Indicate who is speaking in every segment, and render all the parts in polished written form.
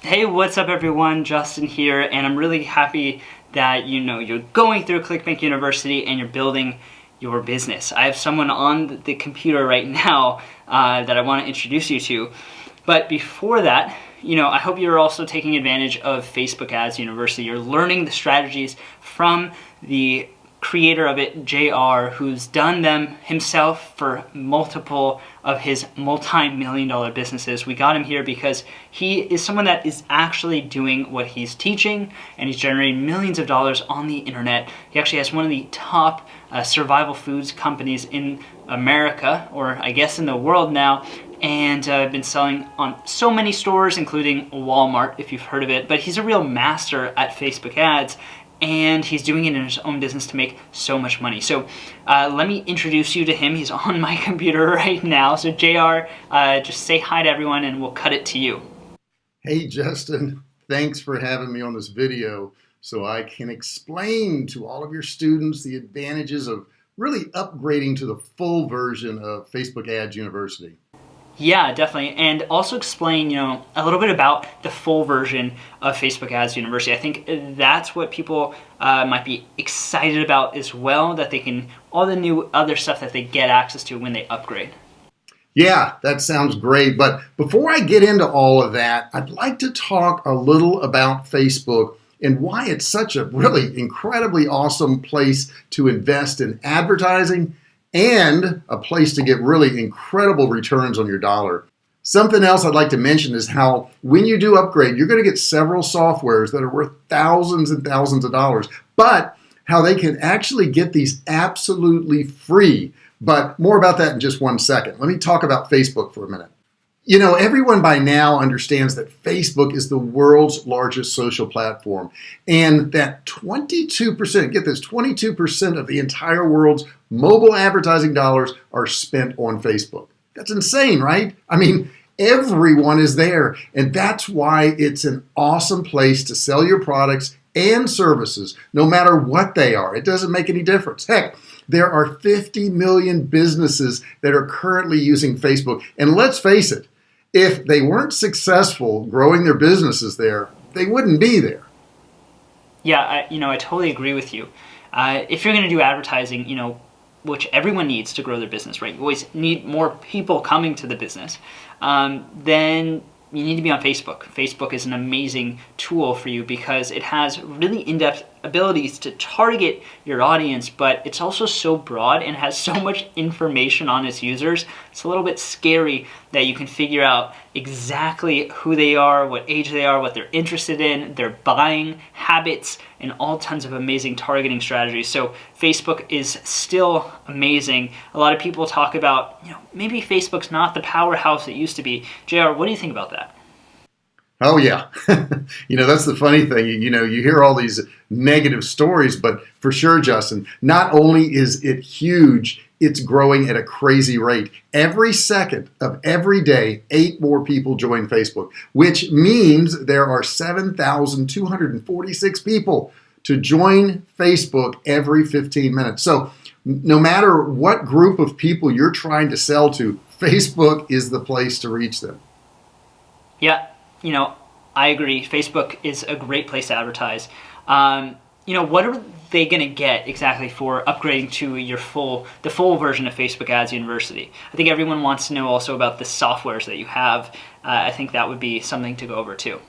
Speaker 1: Hey, what's up everyone? Justin here, and I'm really happy that you're going through ClickBank University and you're building your business. I have someone on the computer right now that I want to introduce you to. But before that, I hope you're also taking advantage of Facebook Ads University. You're learning the strategies from the creator of it, JR, who's done them himself for multiple of his multi-million-dollar businesses. We got him here because he is someone that is actually doing what he's teaching, and he's generating millions of dollars on the internet. He actually has one of the top survival foods companies in America, or I guess in the world now, and been selling on so many stores, including Walmart, if you've heard of it. But he's a real master at Facebook ads, and he's doing it in his own business to make so much money. So let me introduce you to him. He's on my computer right now. So JR, just say hi to everyone and we'll cut it to you.
Speaker 2: Hey Justin, thanks for having me on this video so I can explain to all of your students the advantages of really upgrading to the full version of Facebook Ads University.
Speaker 1: Yeah, definitely. And also explain, a little bit about the full version of Facebook Ads University. I think that's what people might be excited about as well, that they can, all the new other stuff that they get access to when they upgrade.
Speaker 2: Yeah, that sounds great. But before I get into all of that, I'd like to talk a little about Facebook and why it's such a really incredibly awesome place to invest in advertising and a place to get really incredible returns on your dollar. Something else I'd like to mention is how when you do upgrade, you're going to get several softwares that are worth thousands and thousands of dollars, but how they can actually get these absolutely free. But more about that in just 1 second. Let me talk about Facebook for a minute. Everyone by now understands that Facebook is the world's largest social platform, and that 22%, get this, 22% of the entire world's mobile advertising dollars are spent on Facebook. That's insane, right? I mean, everyone is there, and that's why it's an awesome place to sell your products and services, no matter what they are. It doesn't make any difference. Heck, there are 50 million businesses that are currently using Facebook, and let's face it, if they weren't successful growing their businesses there, they wouldn't be there.
Speaker 1: Yeah, I totally agree with you. If you're going to do advertising, which everyone needs to grow their business, right? You always need more people coming to the business. Then you need to be on Facebook. Facebook is an amazing tool for you because it has really in-depth abilities to target your audience, but it's also so broad and has so much information on its users. It's a little bit scary that you can figure out exactly who they are, what age they are, what they're interested in, their buying habits, and all tons of amazing targeting strategies. So Facebook is still amazing. A lot of people talk about, maybe Facebook's not the powerhouse it used to be. JR, what do you think about that?
Speaker 2: Oh yeah. That's the funny thing. You hear all these negative stories, but for sure, Justin, not only is it huge, it's growing at a crazy rate. Every second of every day, 8 more people join Facebook, which means there are 7,246 people to join Facebook every 15 minutes. So no matter what group of people you're trying to sell to, Facebook is the place to reach them.
Speaker 1: Yeah. I agree. Facebook is a great place to advertise. What are they going to get exactly for upgrading to the full version of Facebook Ads University? I think everyone wants to know also about the softwares that you have. I think that would be something to go over too.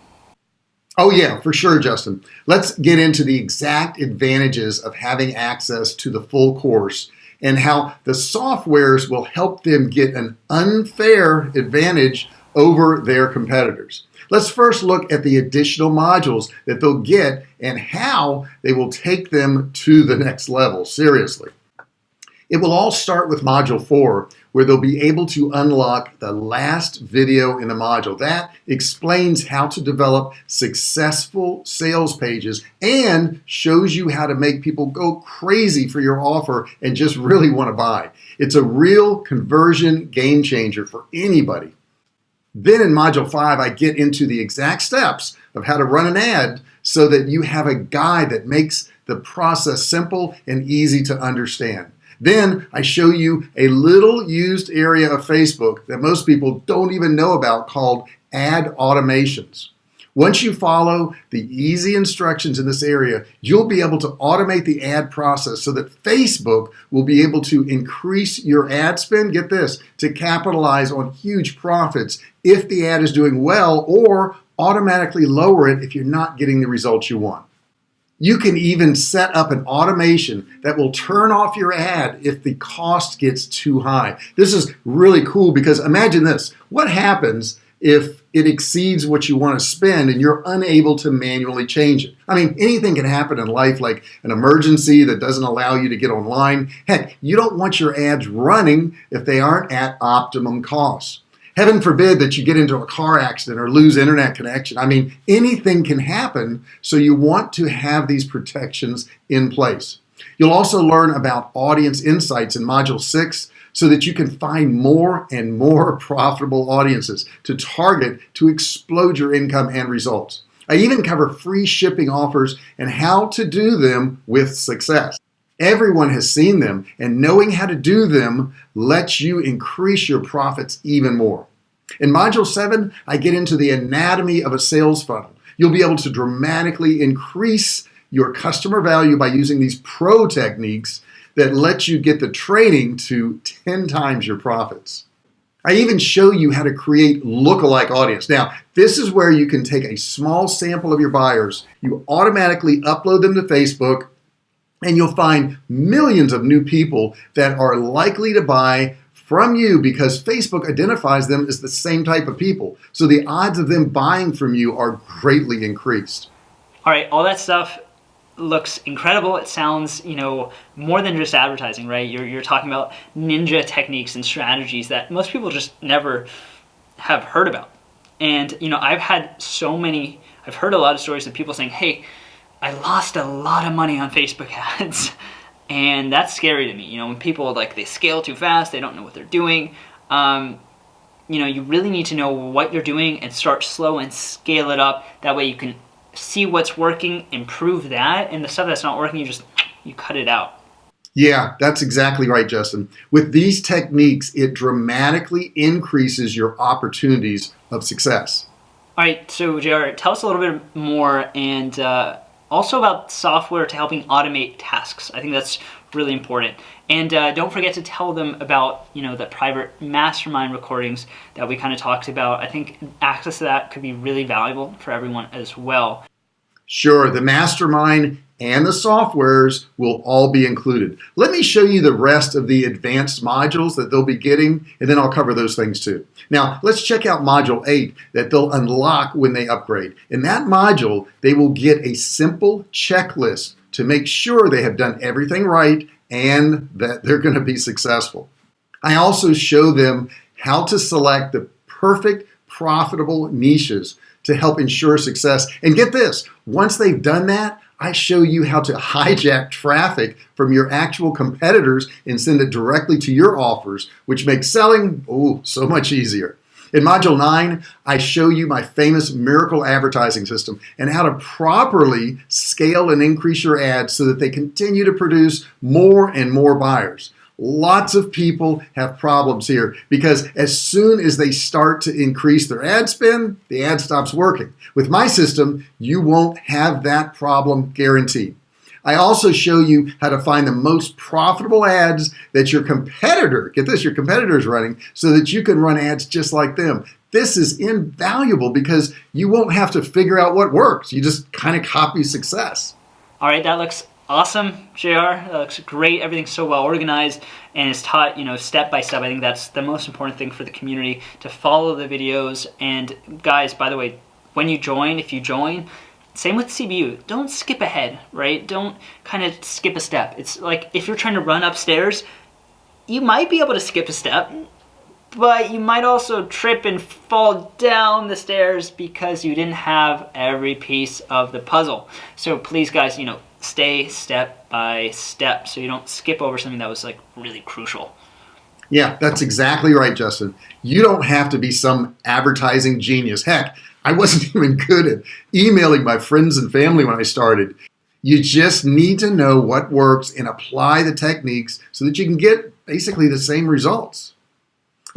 Speaker 2: Oh yeah, for sure, Justin. Let's get into the exact advantages of having access to the full course and how the softwares will help them get an unfair advantage over their competitors. Let's first look at the additional modules that they'll get and how they will take them to the next level, seriously. It will all start with Module 4, where they'll be able to unlock the last video in the module. That explains how to develop successful sales pages and shows you how to make people go crazy for your offer and just really want to buy. It's a real conversion game changer for anybody. Then in Module 5, I get into the exact steps of how to run an ad so that you have a guide that makes the process simple and easy to understand. Then I show you a little used area of Facebook that most people don't even know about called ad automations. Once you follow the easy instructions in this area, you'll be able to automate the ad process so that Facebook will be able to increase your ad spend, get this, to capitalize on huge profits if the ad is doing well, or automatically lower it if you're not getting the results you want. You can even set up an automation that will turn off your ad if the cost gets too high. This is really cool because imagine this. What happens if it exceeds what you want to spend and you're unable to manually change it? I mean, anything can happen in life, like an emergency that doesn't allow you to get online. Heck, you don't want your ads running if they aren't at optimum cost. Heaven forbid that you get into a car accident or lose internet connection. I mean, anything can happen, so you want to have these protections in place. You'll also learn about audience insights in Module 6 so that you can find more and more profitable audiences to target to explode your income and results. I even cover free shipping offers and how to do them with success. Everyone has seen them, and knowing how to do them lets you increase your profits even more. In Module 7, I get into the anatomy of a sales funnel. You'll be able to dramatically increase your customer value by using these pro techniques that let you get the training to 10 times your profits. I even show you how to create lookalike audience. Now, this is where you can take a small sample of your buyers, you automatically upload them to Facebook, and you'll find millions of new people that are likely to buy from you because Facebook identifies them as the same type of people. So the odds of them buying from you are greatly increased.
Speaker 1: All right, all that stuff looks incredible. It sounds, more than just advertising, right? You're talking about ninja techniques and strategies that most people just never have heard about. And, I've heard a lot of stories of people saying, hey, I lost a lot of money on Facebook ads. And that's scary to me. When people they scale too fast, they don't know what they're doing. You really need to know what you're doing and start slow and scale it up. That way you can see what's working, improve that, and the stuff that's not working, you cut it out.
Speaker 2: Yeah, that's exactly right, Justin. With these techniques, it dramatically increases your opportunities of success.
Speaker 1: All right, so JR, tell us a little bit more and also about software to helping automate tasks. I think that's really important. And don't forget to tell them about, the private mastermind recordings that we kind of talked about. I think access to that could be really valuable for everyone as well.
Speaker 2: Sure, the mastermind and the softwares will all be included. Let me show you the rest of the advanced modules that they'll be getting, and then I'll cover those things too. Now, let's check out Module 8 that they'll unlock when they upgrade. In that module, they will get a simple checklist to make sure they have done everything right and that they're going to be successful. I also show them how to select the perfect profitable niches to help ensure success. And get this, once they've done that, I show you how to hijack traffic from your actual competitors and send it directly to your offers, which makes selling, so much easier. In Module 9, I show you my famous miracle advertising system and how to properly scale and increase your ads so that they continue to produce more and more buyers. Lots of people have problems here because as soon as they start to increase their ad spend, the ad stops working. With my system, you won't have that problem guaranteed. I also show you how to find the most profitable ads that your competitor, get this, your competitor is running so that you can run ads just like them. This is invaluable because you won't have to figure out what works. You just kind of copy success.
Speaker 1: All right, that looks awesome, JR. That looks great. Everything's so well organized and it's taught, step by step. I think that's the most important thing for the community, to follow the videos. And guys, by the way, when you join, if you join, same with CBU, don't skip ahead, right? Don't kind of skip a step. It's like if you're trying to run upstairs, you might be able to skip a step, but you might also trip and fall down the stairs because you didn't have every piece of the puzzle. So please, guys, stay step by step so you don't skip over something that was really crucial.
Speaker 2: Yeah, that's exactly right, Justin. You don't have to be some advertising genius. Heck, I wasn't even good at emailing my friends and family when I started. You just need to know what works and apply the techniques so that you can get basically the same results.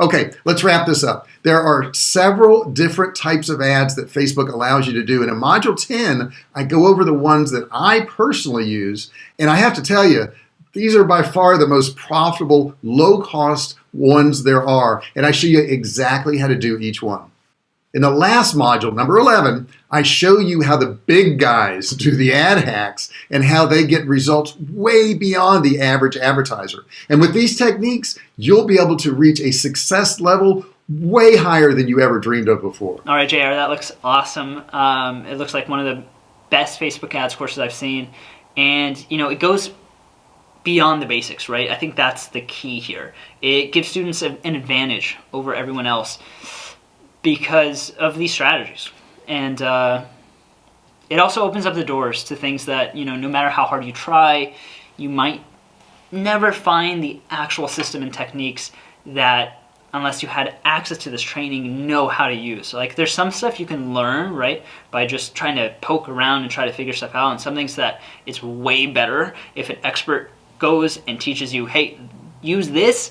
Speaker 2: Okay, let's wrap this up. There are several different types of ads that Facebook allows you to do. And in Module 10, I go over the ones that I personally use. And I have to tell you, these are by far the most profitable, low-cost ones there are. And I show you exactly how to do each one. In the last module, number 11, I show you how the big guys do the ad hacks and how they get results way beyond the average advertiser. And with these techniques, you'll be able to reach a success level way higher than you ever dreamed of before.
Speaker 1: All right, JR, that looks awesome. It looks like one of the best Facebook ads courses I've seen. And, you know, it goes beyond the basics, right? I think that's the key here. It gives students an advantage over everyone else because of these strategies. And it also opens up the doors to things that, you know, no matter how hard you try, you might never find the actual system and techniques that, unless you had access to this training, know how to use. Like, there's some stuff you can learn, right, by just trying to poke around and try to figure stuff out, and some things that it's way better if an expert goes and teaches you, hey, use this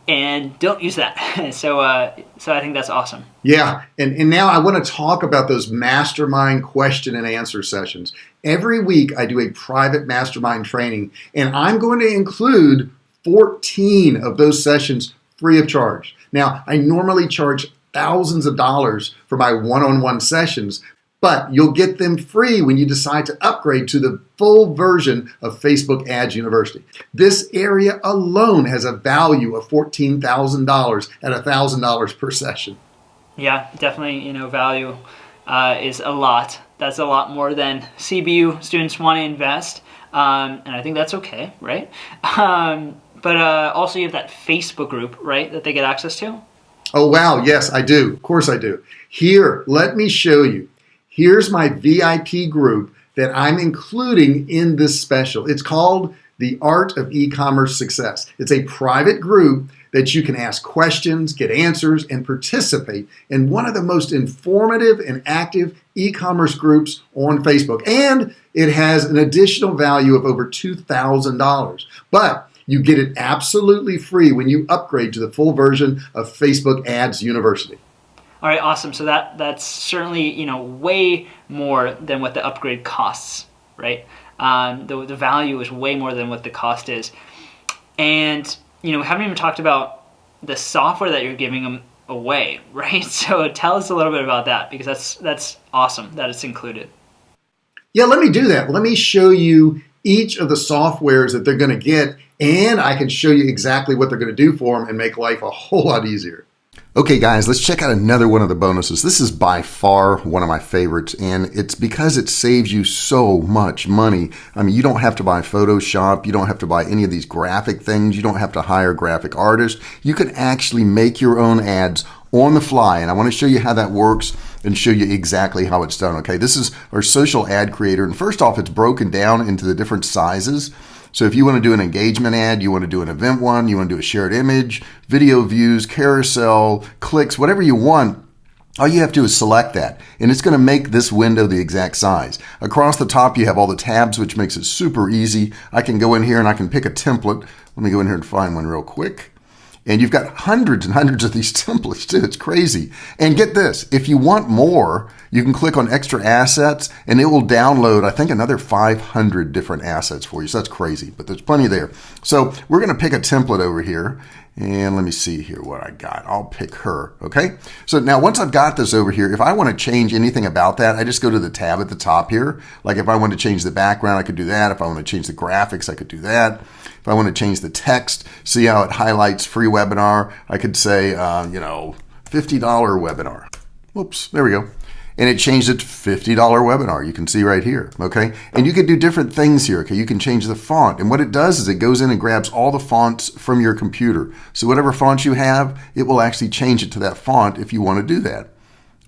Speaker 1: and don't use that. So I think that's awesome.
Speaker 2: Yeah, and now I want to talk about those mastermind question and answer sessions. Every week I do a private mastermind training, and I'm going to include 14 of those sessions free of charge. Now, I normally charge thousands of dollars for my one-on-one sessions, but you'll get them free when you decide to upgrade to the full version of Facebook Ads University. This area alone has a value of $14,000 at $1,000 per session.
Speaker 1: Yeah, definitely, you know, value is a lot. That's a lot more than CBU students want to invest, and I think that's okay, right? But also you have that Facebook group, right, that they get access to?
Speaker 2: Oh, wow, yes, I do. Of course I do. Here, let me show you. Here's my VIP group that I'm including in this special. It's called The Art of E-Commerce Success. It's a private group that you can ask questions, get answers, and participate in one of the most informative and active e-commerce groups on Facebook. And it has an additional value of over $2,000. But you get it absolutely free when you upgrade to the full version of Facebook Ads University.
Speaker 1: All right, awesome. So that's certainly, you know, way more than what the upgrade costs, right? The value is way more than what the cost is. And, you know, we haven't even talked about the software that you're giving them away, right? So tell us a little bit about that, because that's awesome that it's included.
Speaker 2: Yeah, let me do that. Let me show you each of the softwares that they're going to get, and I can show you exactly what they're going to do for them and make life a whole lot easier. Okay, guys, let's check out another one of the bonuses. This is by far one of my favorites, and it's because it saves you so much money. I mean, you don't have to buy Photoshop. You don't have to buy any of these graphic things. You don't have to hire graphic artists. You can actually make your own ads on the fly, and I want to show you how that works and show you exactly how it's done. Okay, this is our social ad creator, and first off, it's broken down into the different sizes. So if you want to do an engagement ad, you want to do an event one, you want to do a shared image, video views, carousel, clicks, whatever you want, all you have to do is select that, and it's going to make this window the exact size. Across the top, you have all the tabs, which makes it super easy. I can go in here and I can pick a template. Let me go in here and find one real quick. And you've got hundreds and hundreds of these templates too. It's crazy. And get this, if you want more, you can click on extra assets and it will download, I think, another 500 different assets for you. So that's crazy, but there's plenty there. So we're going to pick a template over here. And let me see here what I got. I'll pick her, okay? So now once I've got this over here, if I want to change anything about that, I just go to the tab at the top here. Like if I want to change the background, I could do that. If I want to change the graphics, I could do that. If I want to change the text, see how it highlights free webinar, I could say, $50 webinar. Whoops, there we go. And it changed it to $50 webinar. You can see right here, okay? And you can do different things here, okay? You can change the font. And what it does is it goes in and grabs all the fonts from your computer. So whatever font you have, it will actually change it to that font if you want to do that.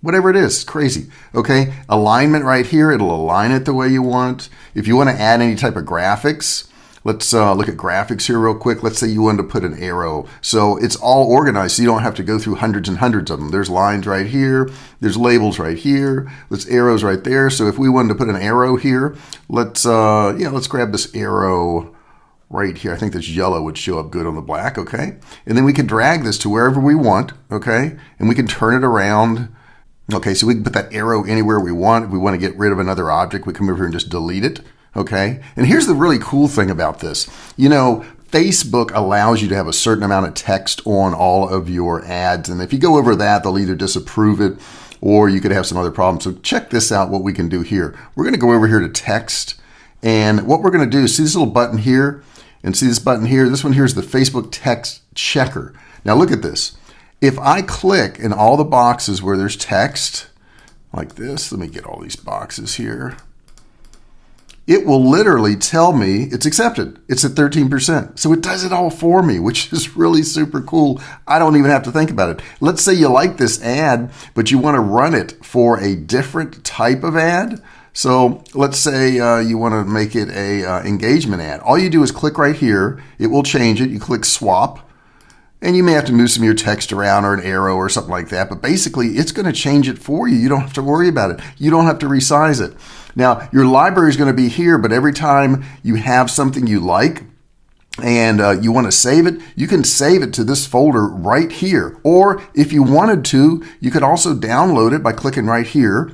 Speaker 2: Whatever it is, it's crazy, okay? Alignment right here, it'll align it the way you want. If you want to add any type of graphics, let's look at graphics here real quick. Let's say you wanted to put an arrow. So it's all organized, so you don't have to go through hundreds and hundreds of them. There's lines right here. There's labels right here. There's arrows right there. So if we wanted to put an arrow here, let's grab this arrow right here. I think this yellow would show up good on the black, okay? And then we can drag this to wherever we want, okay? And we can turn it around. Okay, so we can put that arrow anywhere we want. If we want to get rid of another object, we come over here and just delete it, okay? And here's the really cool thing about this. You know, Facebook allows you to have a certain amount of text on all of your ads. And if you go over that, they'll either disapprove it or you could have some other problems. So check this out, what we can do here. We're going to go over here to text. And what we're going to do is see this little button here and see this button here. This one here is the Facebook text checker. Now look at this. If I click in all the boxes where there's text like this, let me get all these boxes here. It will literally tell me it's accepted. It's at 13%. So it does it all for me, which is really super cool. I don't even have to think about it. Let's say you like this ad, but you want to run it for a different type of ad. So let's say you want to make it a engagement ad. All you do is click right here. It will change it. You click swap. And you may have to move some of your text around or an arrow or something like that. But basically, it's going to change it for you. You don't have to worry about it. You don't have to resize it. Now, your library is going to be here, but every time you have something you like and you want to save it, you can save it to this folder right here. Or if you wanted to, you could also download it by clicking right here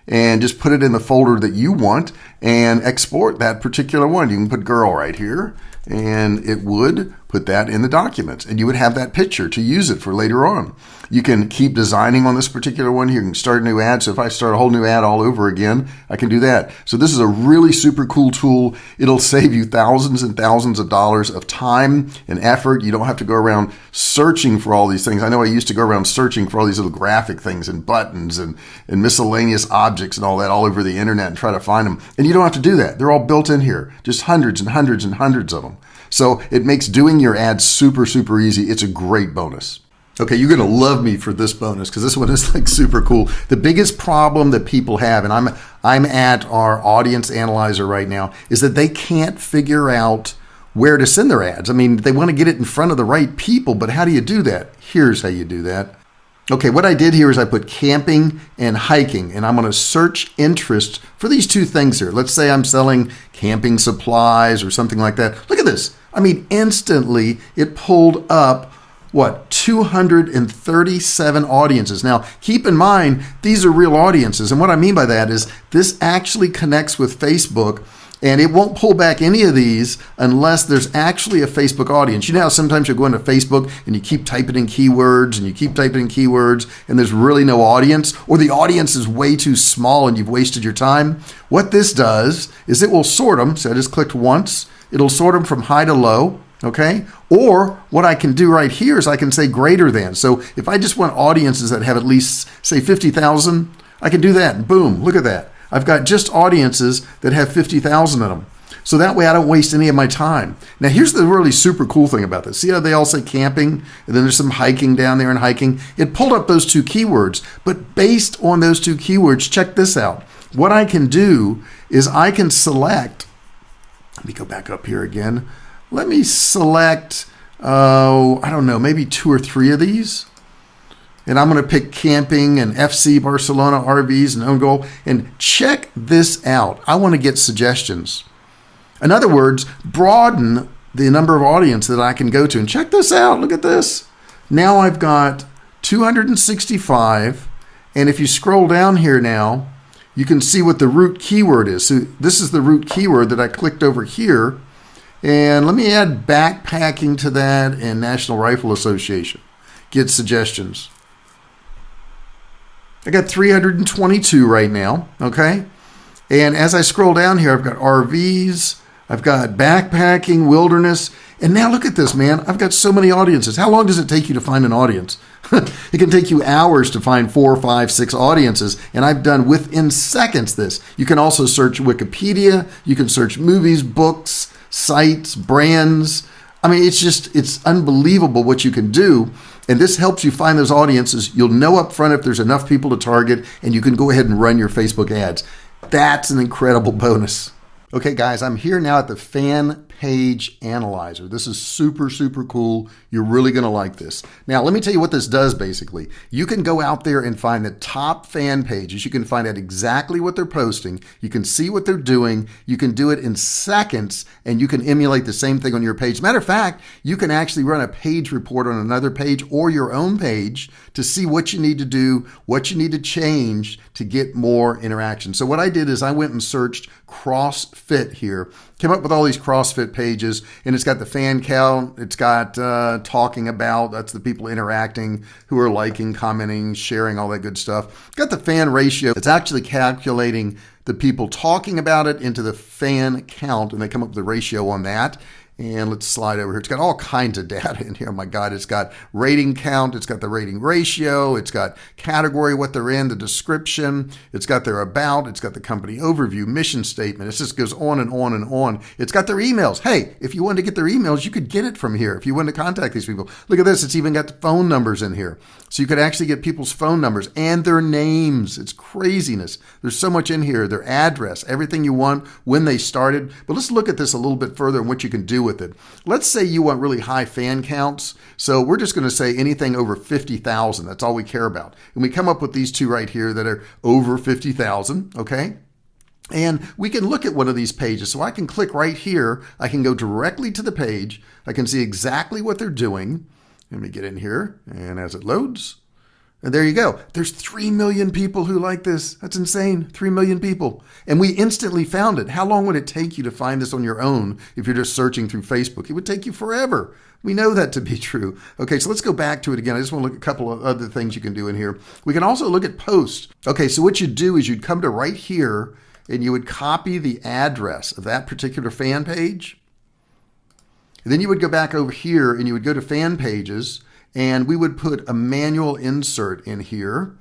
Speaker 2: and just put it in the folder that you want and export that particular one. You can put girl right here and it would put that in the documents and you would have that picture to use it for later on. You can keep designing on this particular one. You can start a new ad. So if I start a whole new ad all over again, I can do that. So this is a really super cool tool. It'll save you thousands and thousands of dollars of time and effort. You don't have to go around searching for all these things. I know I used to go around searching for all these little graphic things and buttons and miscellaneous objects and all that all over the internet and try to find them. And you don't have to do that. They're all built in here, just hundreds and hundreds and hundreds of them. So it makes doing your ads super, super easy. It's a great bonus. Okay, you're going to love me for this bonus because this one is like super cool. The biggest problem that people have, and I'm at our audience analyzer right now, is that they can't figure out where to send their ads. I mean, they want to get it in front of the right people, but how do you do that? Here's how you do that. Okay, what I did here is I put camping and hiking, and I'm going to search interest for these two things here. Let's say I'm selling camping supplies or something like that. Look at this. I mean, instantly it pulled up, 237 audiences. Now, keep in mind, these are real audiences. And what I mean by that is this actually connects with Facebook, and it won't pull back any of these unless there's actually a Facebook audience. You know how sometimes you go into Facebook and you keep typing in keywords and you keep typing in keywords and there's really no audience, or the audience is way too small and you've wasted your time? What this does is it will sort them. So I just clicked once. It'll sort them from high to low. Okay. Or what I can do right here is I can say greater than. So if I just want audiences that have at least, say, 50,000, I can do that. And boom, look at that. I've got just audiences that have 50,000 in them. So that way I don't waste any of my time. Now, here's the really super cool thing about this. See how they all say camping, and then there's some hiking down there and hiking? It pulled up those two keywords, but based on those two keywords, check this out. What I can do is I can select, let me go back up here again. Let me select, I don't know, maybe 2 or 3 of these. And I'm going to pick camping and FC Barcelona RVs and own goal. And check this out. I want to get suggestions. In other words, broaden the number of audience that I can go to. And check this out. Look at this. Now I've got 265. And if you scroll down here now, you can see what the root keyword is. So this is the root keyword that I clicked over here. And let me add backpacking to that and National Rifle Association. Get suggestions. I got 322 right now, okay? And as I scroll down here, I've got RVs, I've got backpacking, wilderness, and now look at this, man. I've got so many audiences. How long does it take you to find an audience? It can take you hours to find 4, 5, 6 audiences, and I've done within seconds this. You can also search Wikipedia, you can search movies, books, sites, brands. I mean, it's unbelievable what you can do. And this helps you find those audiences. You'll know up front if there's enough people to target, and you can go ahead and run your Facebook ads. That's an incredible bonus. Okay, guys, I'm here now at the fan Page Analyzer. This is super, super cool. You're really going to like this. Now, let me tell you what this does basically. You can go out there and find the top fan pages. You can find out exactly what they're posting. You can see what they're doing. You can do it in seconds, and you can emulate the same thing on your page. Matter of fact, you can actually run a page report on another page or your own page to see what you need to do, what you need to change to get more interaction. So what I did is I went and searched CrossFit here, came up with all these CrossFit pages, and it's got the fan count, it's got talking about, that's the people interacting who are liking, commenting, sharing, all that good stuff. It's got the fan ratio, it's actually calculating the people talking about it into the fan count, and they come up with the ratio on that. And let's slide over here. It's got all kinds of data in here. Oh my God, it's got rating count. It's got the rating ratio. It's got category, what they're in, the description. It's got their about. It's got the company overview, mission statement. It just goes on and on and on. It's got their emails. Hey, if you wanted to get their emails, you could get it from here. If you wanted to contact these people. Look at this. It's even got the phone numbers in here. So you could actually get people's phone numbers and their names. It's craziness. There's so much in here. Their address, everything you want, when they started. But let's look at this a little bit further and what you can do with it. Let's say you want really high fan counts. So we're just going to say anything over 50,000. That's all we care about. And we come up with these two right here that are over 50,000. Okay. And we can look at one of these pages. So I can click right here. I can go directly to the page. I can see exactly what they're doing. Let me get in here. And as it loads, and there you go. There's 3 million people who like this. That's insane. 3 million people. And we instantly found it. How long would it take you to find this on your own if you're just searching through Facebook? It would take you forever. We know that to be true. Okay, so let's go back to it again. I just want to look at a couple of other things you can do in here. We can also look at posts. Okay, so what you'd do is you'd come to right here and you would copy the address of that particular fan page. And then you would go back over here and you would go to fan pages. And we would put a manual insert in here,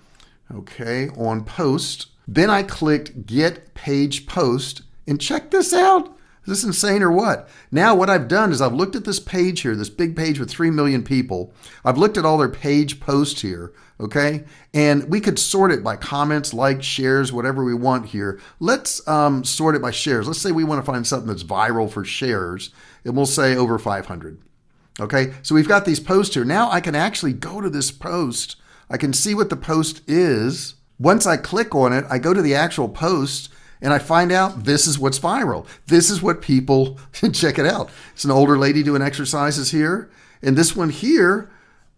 Speaker 2: okay, on post. Then I clicked get page post, and check this out. Is this insane or what? Now what I've done is I've looked at this page here, this big page with 3 million people. I've looked at all their page posts here, okay? And we could sort it by comments, likes, shares, whatever we want here. Let's sort it by shares. Let's say we want to find something that's viral for shares, and we'll say over 500. Okay, so we've got these posts here. Now I can actually go to this post. I can see what the post is. Once I click on it, I go to the actual post and I find out this is what's viral. This is what people, check it out. It's an older lady doing exercises here. And this one here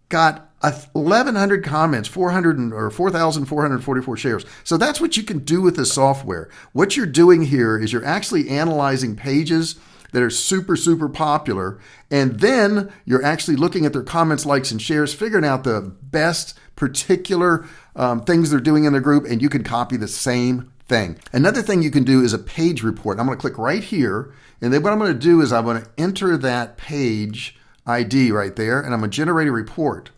Speaker 2: got 1,100 comments, 4,444 shares. So that's what you can do with this software. What you're doing here is you're actually analyzing pages that are super, super popular. And then you're actually looking at their comments, likes, and shares, figuring out the best particular things they're doing in their group, and you can copy the same thing. Another thing you can do is a page report. I'm going to click right here, and then what I'm going to do is I'm going to enter that page ID right there, and I'm going to generate a report.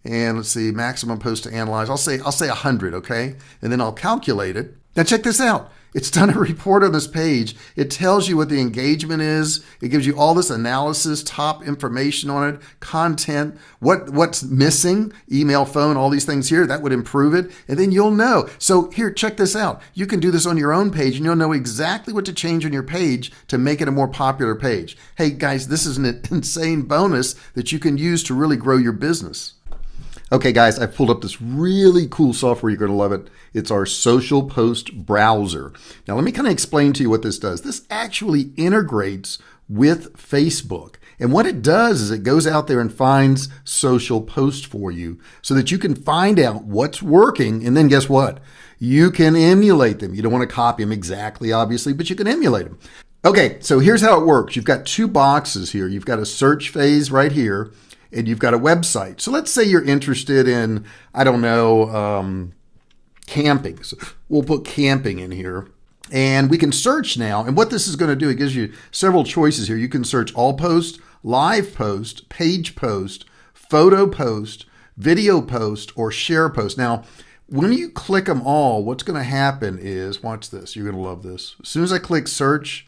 Speaker 2: And let's see, maximum post to analyze. I'll say 100, okay? And then I'll calculate it. Now check this out. It's done a report on this page. It tells you what the engagement is. It gives you all this analysis, top information on it, content, what's missing, email, phone, all these things here. That would improve it. And then you'll know. So here, check this out. You can do this on your own page and you'll know exactly what to change on your page to make it a more popular page. Hey guys, this is an insane bonus that you can use to really grow your business. Okay, guys, I've pulled up this really cool software. You're going to love it. It's our social post browser. Now, let me kind of explain to you what this does. This actually integrates with Facebook. And what it does is it goes out there and finds social posts for you so that you can find out what's working. And then guess what? You can emulate them. You don't want to copy them exactly, obviously, but you can emulate them. Okay, so here's how it works. You've got two boxes here. You've got a search phase right here. And you've got a website. So let's say you're interested in, I don't know, camping. So we'll put camping in here. And we can search now. And what this is going to do, it gives you several choices here. You can search all post, live post, page post, photo post, video post, or share post. Now, when you click them all, what's going to happen is, watch this. You're going to love this. As soon as I click search,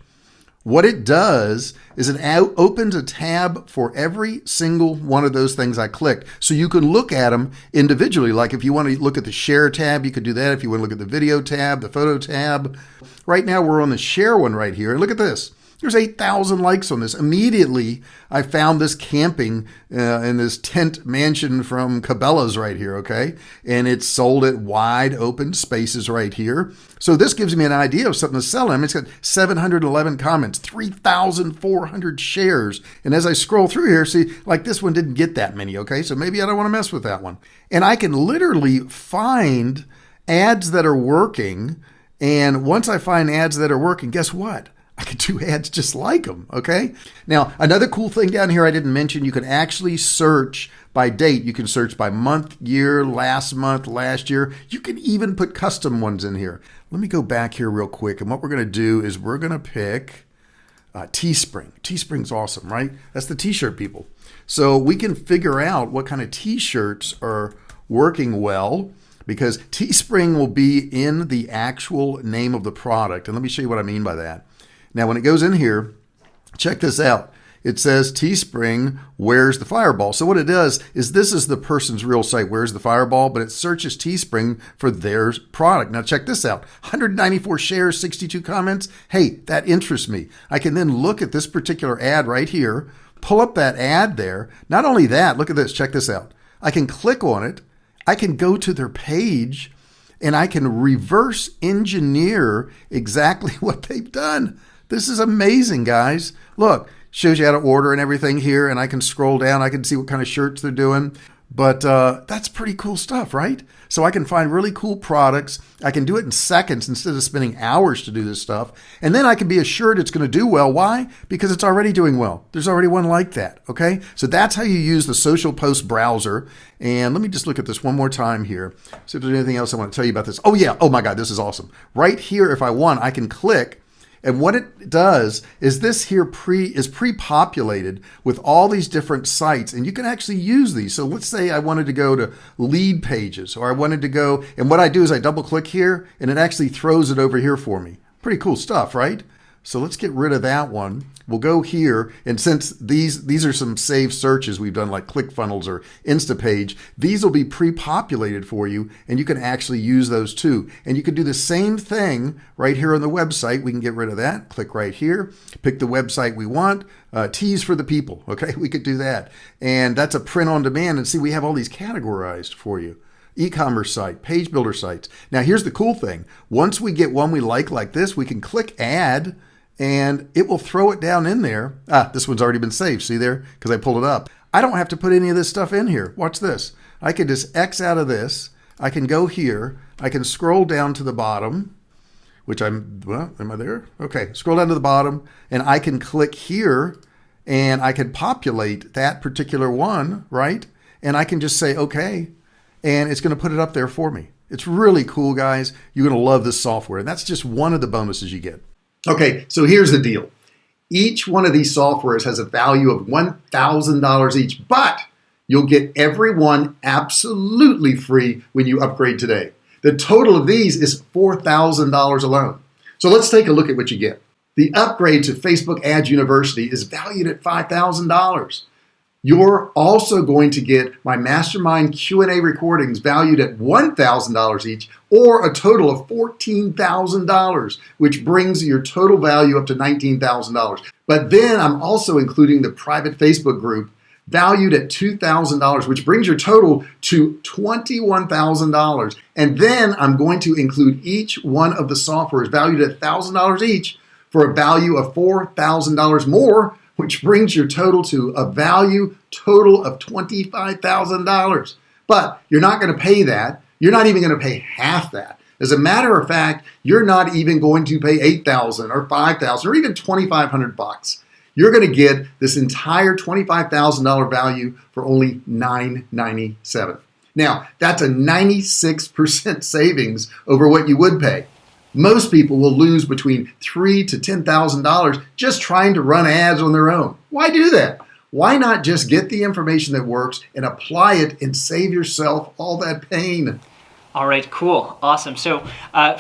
Speaker 2: what it does is it opens a tab for every single one of those things I clicked. So you can look at them individually. Like if you want to look at the share tab, you could do that. If you want to look at the video tab, the photo tab. Right now we're on the share one right here. And look at this. There's 8,000 likes on this. Immediately, I found this camping in this tent mansion from Cabela's right here, okay? And it's sold at wide open spaces right here. So this gives me an idea of something to sell. I mean, it's got 711 comments, 3,400 shares. And as I scroll through here, see, like this one didn't get that many, okay? So maybe I don't want to mess with that one. And I can literally find ads that are working. And once I find ads that are working, guess what? I can do ads just like them, okay? Now, another cool thing down here I didn't mention, you can actually search by date. You can search by month, year, last month, last year. You can even put custom ones in here. Let me go back here real quick. And what we're going to do is we're going to pick Teespring. Teespring's awesome, right? That's the t-shirt people. So we can figure out what kind of t-shirts are working well, because Teespring will be in the actual name of the product. And let me show you what I mean by that. Now, when it goes in here, check this out. It says Teespring, Where's the Fireball? So what it does is this is the person's real site, Where's the Fireball? But it searches Teespring for their product. Now, check this out. 194 shares, 62 comments. Hey, that interests me. I can then look at this particular ad right here, pull up that ad there. Not only that, look at this. Check this out. I can click on it. I can go to their page, and I can reverse engineer exactly what they've done. This is amazing, guys. Look, shows you how to order and everything here, and I can scroll down. I can see what kind of shirts they're doing. But that's pretty cool stuff, right? So I can find really cool products. I can do it in seconds instead of spending hours to do this stuff. And then I can be assured it's going to do well. Why? Because it's already doing well. There's already one like that, okay? So that's how you use the social post browser. And let me just look at this one more time here. See if there's anything else I want to tell you about this. Oh, yeah. Oh, my God. This is awesome. Right here, if I want, I can click. And what it does is this here is pre-populated with all these different sites, and you can actually use these. So let's say I wanted to go to lead pages, or I wanted to go, and what I do is I double click here and it actually throws it over here for me. Pretty cool stuff, right? So let's get rid of that one. We'll go here, and since these are some saved searches we've done, like ClickFunnels or Instapage, these will be pre-populated for you, and you can actually use those too. And you can do the same thing right here on the website. We can get rid of that. Click right here, pick the website we want, tease for the people, okay? We could do that. And that's a print on demand, and see, we have all these categorized for you. E-commerce site, page builder sites. Now, here's the cool thing. Once we get one we like this, we can click add, and it will throw it down in there. This one's already been saved. See there? Because I pulled it up. I don't have to put any of this stuff in here. Watch this. I can just X out of this. I can go here. I can scroll down to the bottom, which am I there? Okay, scroll down to the bottom, and I can click here, and I can populate that particular one, right? And I can just say, okay, and it's going to put it up there for me. It's really cool, guys. You're going to love this software, and that's just one of the bonuses you get. Okay, so here's the deal. Each one of these softwares has a value of $1,000 each, but you'll get every one absolutely free when you upgrade today. The total of these is $4,000 alone. So let's take a look at what you get. The upgrade to Facebook Ads University is valued at $5,000. You're also going to get my mastermind Q&A recordings valued at $1,000 each, or a total of $14,000, which brings your total value up to $19,000. But then I'm also including the private Facebook group valued at $2,000, which brings your total to $21,000. And then I'm going to include each one of the softwares valued at $1,000 each for a value of $4,000 more, which brings your total to a value total of $25,000. But you're not going to pay that. You're not even going to pay half that. As a matter of fact, you're not even going to pay $8,000 or $5,000 or even $2,500. You're going to get this entire $25,000 value for only $997. Now, that's a 96% savings over what you would pay. Most people will lose between $3,000 to $10,000 just trying to run ads on their own. Why do that? Why not just get the information that works and apply it and save yourself all that pain?
Speaker 1: All right, cool, awesome. So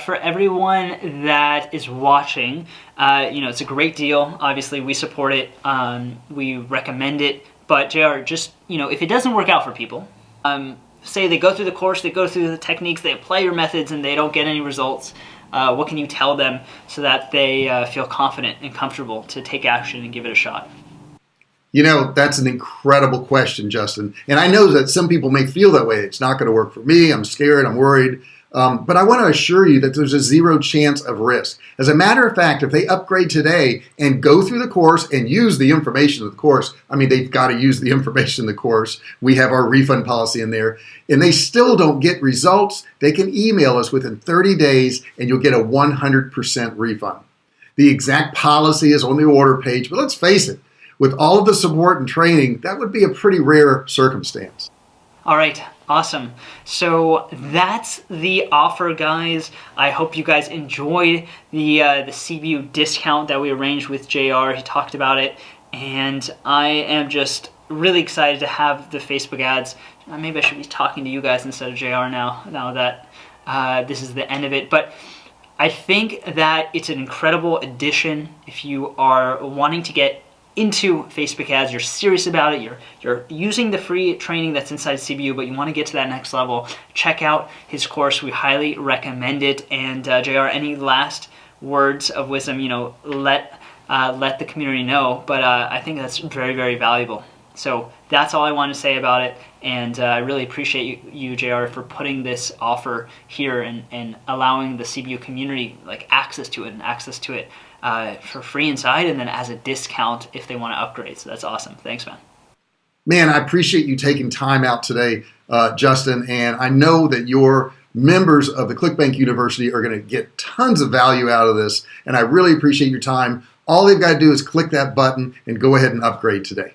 Speaker 1: for everyone that is watching, it's a great deal. Obviously, we support it. We recommend it. But JR, just, if it doesn't work out for people, say they go through the course, they go through the techniques, they apply your methods, and they don't get any results. what can you tell them so that they feel confident and comfortable to take action and give it a shot?
Speaker 2: That's an incredible question, Justin. And I know that some people may feel that way. It's not going to work for me. I'm scared. I'm worried. But I want to assure you that there's a zero chance of risk. As a matter of fact, if they upgrade today and go through the course and use the information of the course, I mean, they've got to use the information of the course. We have our refund policy in there. And they still don't get results, they can email us within 30 days and you'll get a 100% refund. The exact policy is on the order page, but let's face it, with all of the support and training, that would be a pretty rare circumstance.
Speaker 1: All right, awesome. So that's the offer, guys. I hope you guys enjoyed the CBU discount that we arranged with JR. He talked about it, and I am just really excited to have the Facebook ads. Maybe I should be talking to you guys instead of JR now that this is the end of it. But I think that it's an incredible addition if you are wanting to get into Facebook ads, you're serious about it, you're using the free training that's inside CBU, but you want to get to that next level. Check out his course. We highly recommend it. And JR, any last words of wisdom? Let the community know. But I think that's very, very valuable. So that's all I want to say about it. And I really appreciate you, JR, for putting this offer here and allowing the CBU community access to it for free inside, and then as a discount if they want to upgrade. So that's awesome. Thanks, man.
Speaker 2: Man, I appreciate you taking time out today, Justin, and I know that your members of the ClickBank University are going to get tons of value out of this, and I really appreciate your time. All they've got to do is click that button and go ahead and upgrade today.